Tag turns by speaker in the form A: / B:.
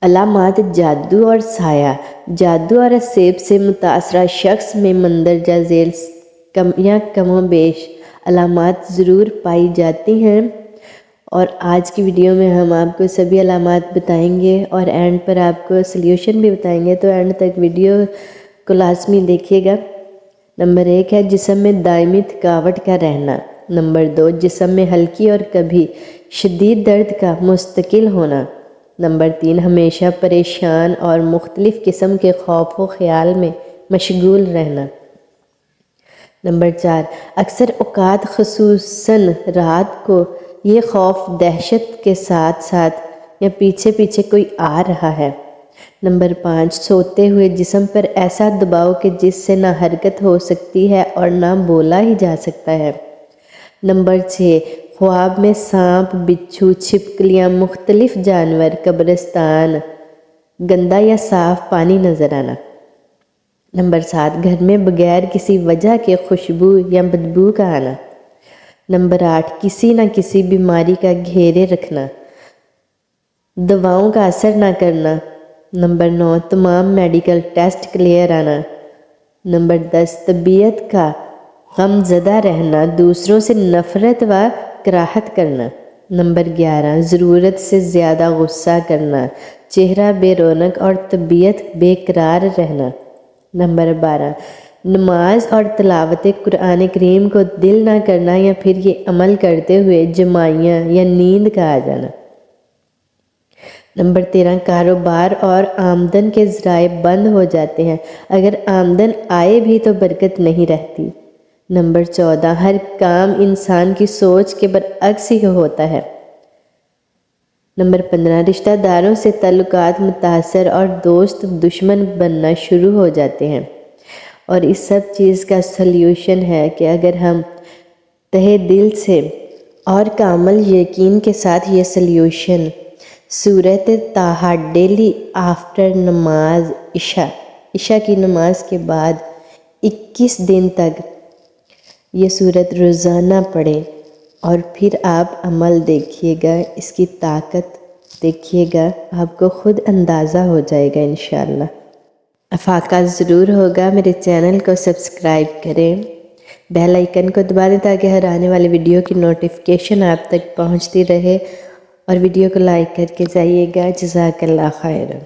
A: علامات جادو اور سایہ۔ جادو اور اسیب سے متاثرہ شخص میں مندرجہ ذیل کم و بیش علامات ضرور پائی جاتی ہیں، اور آج کی ویڈیو میں ہم آپ کو سبھی علامات بتائیں گے اور اینڈ پر آپ کو سلیوشن بھی بتائیں گے، تو اینڈ تک ویڈیو کو لازمی دیکھیے گا۔ نمبر 1 ہے جسم میں دائمی تھکاوٹ کا رہنا۔ نمبر 2 جسم میں ہلکی اور کبھی شدید درد کا مستقل ہونا۔ نمبر 3 ہمیشہ پریشان اور مختلف قسم کے خوف و خیال میں مشغول رہنا۔ نمبر 4 اکثر اوقات خصوصاً رات کو یہ خوف دہشت کے ساتھ ساتھ یا پیچھے پیچھے کوئی آ رہا ہے۔ نمبر 5 سوتے ہوئے جسم پر ایسا دباؤ کہ جس سے نہ حرکت ہو سکتی ہے اور نہ بولا ہی جا سکتا ہے۔ نمبر 6 خواب میں سانپ، بچھو، چھپکلیاں، مختلف جانور، قبرستان، گندا یا صاف پانی نظر آنا۔ نمبر 7 گھر میں بغیر کسی وجہ کے خوشبو یا بدبو کا آنا۔ نمبر 8 کسی نہ کسی بیماری کا گھیرے رکھنا، دواؤں کا اثر نہ کرنا۔ نمبر 9 تمام میڈیکل ٹیسٹ کلیئر آنا۔ نمبر 10 طبیعت کا غم زدہ رہنا، دوسروں سے نفرت و کراہت کرنا۔ نمبر 11 ضرورت سے زیادہ غصہ کرنا، چہرہ بے رونق اور طبیعت بے قرار رہنا۔ نمبر 12 نماز اور تلاوت قرآن کریم کو دل نہ کرنا یا پھر یہ عمل کرتے ہوئے جمائیاں یا نیند کا آ جانا۔ نمبر 13 کاروبار اور آمدن کے ذرائع بند ہو جاتے ہیں، اگر آمدن آئے بھی تو برکت نہیں رہتی۔ نمبر 14 ہر کام انسان کی سوچ کے برعکس ہی ہوتا ہے۔ نمبر 15 رشتہ داروں سے تعلقات متاثر اور دوست دشمن بننا شروع ہو جاتے ہیں، اور اس سب چیز کا سلیوشن ہے کہ اگر ہم تہہ دل سے اور کامل یقین کے ساتھ یہ سلیوشن سورۃ طٰہٰ ڈیلی آفٹر نماز عشاء کی نماز کے بعد 21 دن تک یہ سورت روزانہ پڑھیں، اور پھر آپ عمل دیکھیے گا، اس کی طاقت دیکھیے گا، آپ کو خود اندازہ ہو جائے گا انشاءاللہ۔ افاقہ ضرور ہوگا۔ میرے چینل کو سبسکرائب کریں، بیل آئیکن کو دبا دیں تاکہ ہر آنے والی ویڈیو کی نوٹیفیکیشن آپ تک پہنچتی رہے، اور ویڈیو کو لائک کر کے جائیے گا۔ جزاک اللہ خیر۔